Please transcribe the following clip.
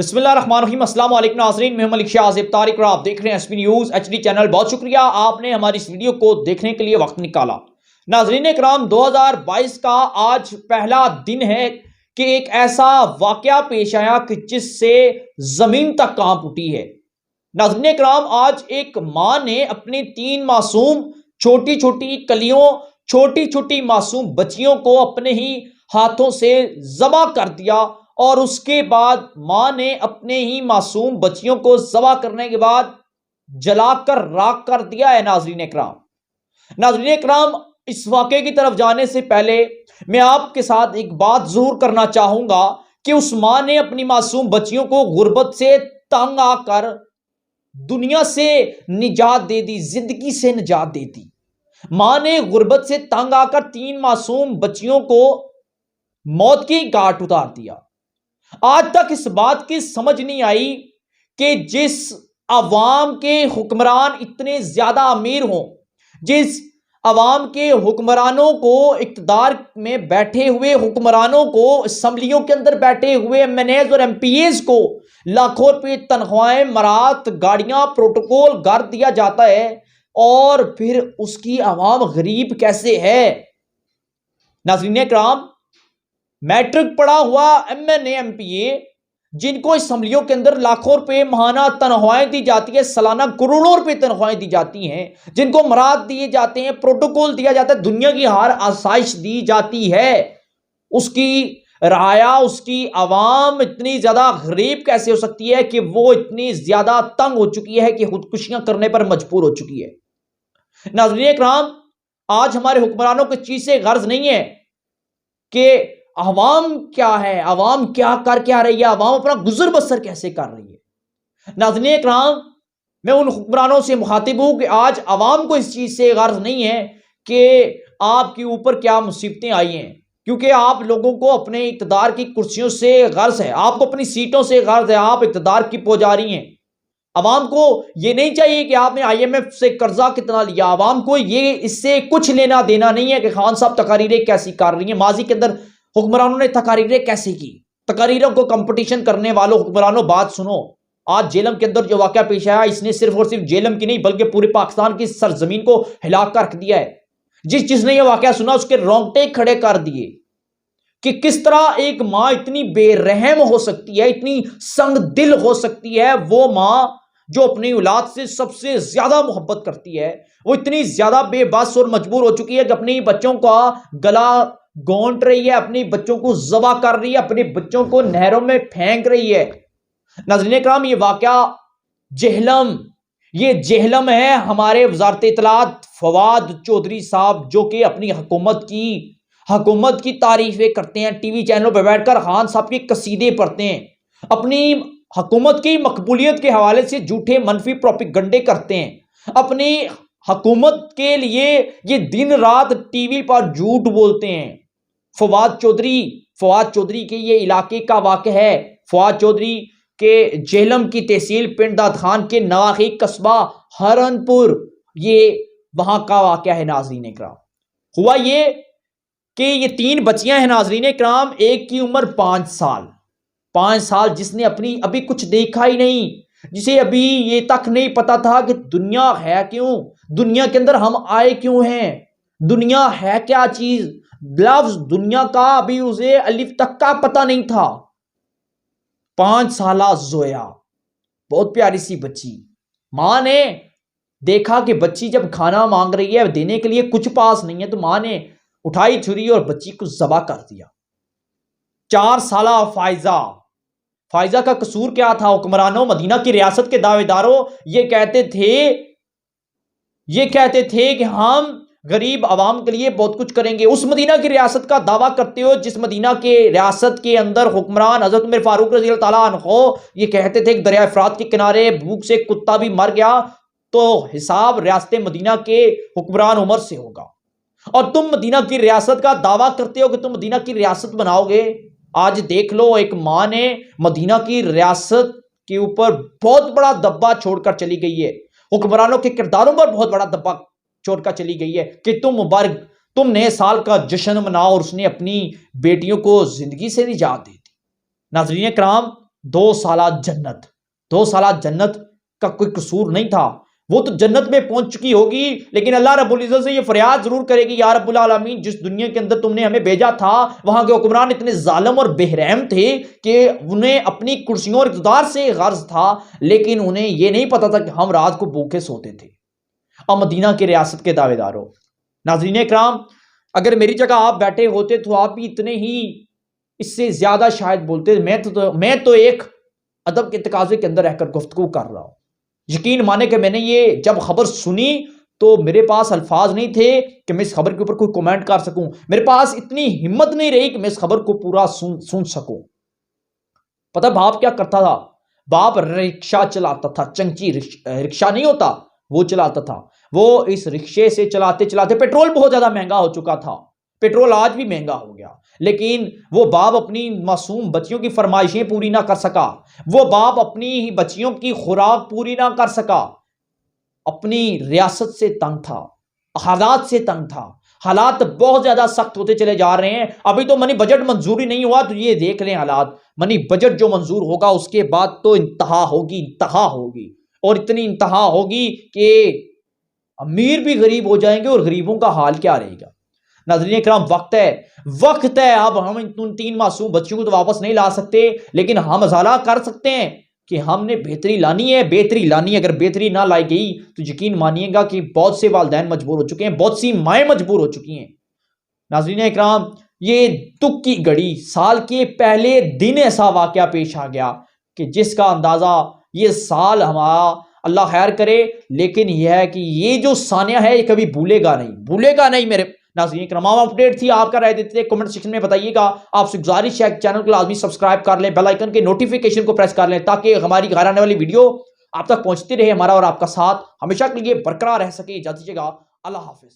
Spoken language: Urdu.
بسم اللہ الرحمن الرحیم۔ السلام علیکم ناظرین، میں ملک شاہ عازب طارق اور آپ دیکھ رہے ہیں S P news H D channel. بہت شکریہ آپ نے ہماری اس ویڈیو کو دیکھنے کے لیے وقت نکالا۔ ناظرین اکرام، 2022 کا آج پہلا دن ہے کہ ایک ایسا واقعہ پیش آیا کہ جس سے زمین تک کانپ اٹھی ہے۔ ناظرین اکرام، آج ایک ماں نے اپنی 3 معصوم چھوٹی چھوٹی کلیوں، چھوٹی چھوٹی معصوم بچیوں کو اپنے ہی ہاتھوں سے ذبح کر دیا، اور اس کے بعد ماں نے اپنے ہی معصوم بچیوں کو ذبح کرنے کے بعد جلا کر راکھ کر دیا ہے۔ ناظرین اکرام، اس واقعے کی طرف جانے سے پہلے میں آپ کے ساتھ ایک بات ضرور کرنا چاہوں گا کہ اس ماں نے اپنی معصوم بچیوں کو غربت سے تنگ آ کر دنیا سے نجات دے دی، زندگی سے نجات دے دی۔ ماں نے غربت سے تنگ آ کر 3 معصوم بچیوں کو موت کی گھاٹ اتار دیا۔ آج تک اس بات کی سمجھ نہیں آئی کہ جس عوام کے حکمران اتنے زیادہ امیر ہوں، جس عوام کے حکمرانوں کو، اقتدار میں بیٹھے ہوئے حکمرانوں کو، اسمبلیوں کے اندر بیٹھے ہوئے ایم این ایز اور ایم پی ایز کو لاکھوں روپے تنخواہیں، مرات، گاڑیاں، پروٹوکول گھر دیا جاتا ہے، اور پھر اس کی عوام غریب کیسے ہے؟ ناظرین اکرام، میٹرک پڑھا ہوا ایم این اے، ایم پی اے، جن کو اسمبلیوں کے اندر لاکھوں روپے ماہانہ تنخواہیں دی جاتی ہے، سالانہ کروڑوں روپے تنخواہیں دی جاتی ہیں، جن کو مراد دیے جاتے ہیں، پروٹوکول دیا جاتا ہے، دنیا کی ہر آسائش دی جاتی ہے، اس کی رعایا، اس کی عوام اتنی زیادہ غریب کیسے ہو سکتی ہے کہ وہ اتنی زیادہ تنگ ہو چکی ہے کہ خودکشیاں کرنے پر مجبور ہو چکی ہے؟ ناظرین اکرام، آج ہمارے حکمرانوں کو چیز سے غرض نہیں ہے کہ عوام کیا ہے، عوام کیا کر کیا رہی ہے، عوام اپنا گزر بسر کیسے کر رہی ہے۔ ناظرین اکرام، میں ان حکمرانوں سے مخاطب ہوں کہ آج عوام کو اس چیز سے غرض نہیں ہے کہ آپ کے اوپر کیا مصیبتیں آئی ہیں، کیونکہ آپ لوگوں کو اپنے اقتدار کی کرسیوں سے غرض ہے، آپ کو اپنی سیٹوں سے غرض ہے، آپ اقتدار کی پجاری ہیں۔ عوام کو یہ نہیں چاہیے کہ آپ نے آئی ایم ایف سے قرضہ کتنا لیا، عوام کو یہ اس سے کچھ لینا دینا نہیں ہے کہ خان صاحب تقاریریں کیسی کر رہی ہیں، ماضی کے اندر حکمرانوں نے تقاریریں کیسے کی، تقاریروں کو کمپٹیشن کرنے والوں حکمرانوں بات سنو۔ آج جہلم کے اندر جو واقعہ پیش آیا، اس نے صرف اور صرف جہلم کی نہیں بلکہ پورے پاکستان کی سرزمین کو ہلا کر رکھ دیا ہے۔ جس نے یہ واقعہ سنا اس کے رونگٹے کھڑے کر دیے کہ کس طرح ایک ماں اتنی بے رحم ہو سکتی ہے، اتنی سنگ دل ہو سکتی ہے۔ وہ ماں جو اپنی اولاد سے سب سے زیادہ محبت کرتی ہے، وہ اتنی زیادہ بے بس اور مجبور ہو چکی ہے کہ اپنی بچوں کا گلا گونٹ رہی ہے، اپنی بچوں کو ذبح کر رہی ہے، اپنے بچوں کو نہروں میں پھینک رہی ہے۔ ناظرین اکرام، یہ واقعہ جہلم ہے۔ ہمارے وزارت اطلاعات فواد چودھری صاحب، جو کہ اپنی حکومت کی تعریفیں کرتے ہیں، ٹی وی چینلوں پہ بیٹھ کر خان صاحب کے قصیدے پڑھتے ہیں، اپنی حکومت کی مقبولیت کے حوالے سے جھوٹے منفی پروپیگنڈے کرتے ہیں، اپنی حکومت کے لیے یہ دن رات ٹی وی پر جھوٹ بولتے ہیں۔ فواد چودھری کے یہ علاقے کا واقعہ ہے۔ فواد چودھری کے جہلم کی تحصیل پنڈ داد خان کے نواحی قصبہ ہرنپور، یہ وہاں کا واقعہ ہے۔ ناظرین اکرام، ہوا یہ کہ یہ 3 بچیاں ہیں۔ ناظرین اکرام، ایک کی عمر 5 سال، جس نے ابھی کچھ دیکھا ہی نہیں، جسے ابھی یہ تک نہیں پتا تھا کہ دنیا ہے کیوں، دنیا کے اندر ہم آئے کیوں ہیں، دنیا ہے کیا چیز، لفظ دنیا کا ابھی اسے الف تک کا پتہ نہیں تھا۔ 5 سالہ زویا، بہت پیاری سی بچی۔ ماں نے دیکھا کہ بچی جب کھانا مانگ رہی ہے، دینے کے لیے کچھ پاس نہیں ہے، تو ماں نے اٹھائی چھری اور بچی کو ذبح کر دیا۔ 4 سالہ فائزہ کا قصور کیا تھا؟ حکمرانوں، مدینہ کی ریاست کے دعوے داروں یہ کہتے تھے کہ ہم غریب عوام کے لیے بہت کچھ کریں گے۔ اس مدینہ کی ریاست کا دعویٰ کرتے ہو جس مدینہ کے ریاست کے اندر حکمران حضرت عمر فاروق رضی اللہ تعالیٰ عنہ یہ کہتے تھے کہ دریا فرات کے کنارے بھوک سے کتا بھی مر گیا تو حساب ریاست مدینہ کے حکمران عمر سے ہوگا، اور تم مدینہ کی ریاست کا دعویٰ کرتے ہو کہ تم مدینہ کی ریاست بناؤ گے۔ آج دیکھ لو، ایک ماں نے مدینہ کی ریاست کے اوپر بہت بڑا دبا چھوڑ کر چلی گئی ہے، حکمرانوں کے کرداروں پر بہت بڑا دبا چھوڑ کر چلی گئی ہے کہ تم نئے سال کا جشن مناؤ، اور اس نے اپنی بیٹیوں کو زندگی سے نجات دی تھی۔ ناظرین کرام، 2 سالہ جنت، 2 سالہ جنت کا کوئی قصور نہیں تھا، وہ تو جنت میں پہنچ چکی ہوگی، لیکن اللہ رب العزت سے یہ فریاد ضرور کرے گی، یا رب العالمین جس دنیا کے اندر تم نے ہمیں بھیجا تھا وہاں کے حکمران اتنے ظالم اور بے رحم تھے کہ انہیں اپنی کرسیوں اور اقتدار سے غرض تھا، لیکن انہیں یہ نہیں پتا تھا کہ ہم رات کو بھوکے سوتے تھے۔ اور مدینہ کی ریاست کے دعوے داروں، ناظرین اکرام، اگر میری جگہ آپ بیٹھے ہوتے تو آپ بھی اتنے ہی اس سے زیادہ شاید بولتے۔ میں تو ایک ادب کے تقاضے کے اندر رہ کر گفتگو کر رہا ہوں۔ یقین مانے کہ میں نے یہ جب خبر سنی تو میرے پاس الفاظ نہیں تھے کہ میں اس خبر کے اوپر کوئی کومنٹ کر سکوں، میرے پاس اتنی ہمت نہیں رہی کہ میں اس خبر کو پورا سن سکوں۔ پتہ باپ کیا کرتا تھا؟ باپ رکشہ چلاتا تھا، چنچی رکشہ نہیں ہوتا وہ چلاتا تھا۔ وہ اس رکشے سے چلاتے چلاتے، پیٹرول بہت زیادہ مہنگا ہو چکا تھا، پیٹرول آج بھی مہنگا ہو گیا، لیکن وہ باپ اپنی معصوم بچیوں کی فرمائشیں پوری نہ کر سکا، وہ باپ اپنی ہی بچیوں کی خوراک پوری نہ کر سکا، اپنی ریاست سے تنگ تھا، حالات سے تنگ تھا، حالات بہت زیادہ سخت ہوتے چلے جا رہے ہیں۔ ابھی تو منی بجٹ منظوری نہیں ہوا تو یہ دیکھ لیں حالات، منی بجٹ جو منظور ہوگا اس کے بعد تو انتہا ہوگی اور اتنی انتہا ہوگی کہ امیر بھی غریب ہو جائیں گے اور غریبوں کا حال کیا رہے گا۔ ناظرین اکرام، وقت ہے، اب ہم ان 3 معصوم بچیوں کو تو واپس نہیں لا سکتے، لیکن ہم ازالہ کر سکتے ہیں کہ ہم نے بہتری لانی ہے۔ اگر بہتری نہ لائی گئی تو یقین مانیے گا کہ بہت سے والدین مجبور ہو چکے ہیں، بہت سی مائیں مجبور ہو چکی ہیں۔ ناظرین اکرام، یہ دکھ کی گھڑی، سال کے پہلے دن ایسا واقعہ پیش آ گیا کہ جس کا اندازہ یہ سال ہمارا اللہ خیر کرے، لیکن یہ ہے کہ یہ جو ثانیہ ہے یہ کبھی بھولے گا نہیں میرے ناظرین کرام۔ اپڈیٹ تھی، آپ کا رائے دیتے تھے، کمنٹ سیکشن میں بتائیے گا۔ آپ سے گزارش ہے کہ چینل کو لازمی سبسکرائب کر لیں، بیل آئیکن کے نوٹیفیکیشن کو پریس کر لیں تاکہ ہماری غیر آنے والی ویڈیو آپ تک پہنچتی رہے، ہمارا اور آپ کا ساتھ ہمیشہ کے لیے برقرار رہ سکے۔ اجازت دیجیے گا، اللہ حافظ۔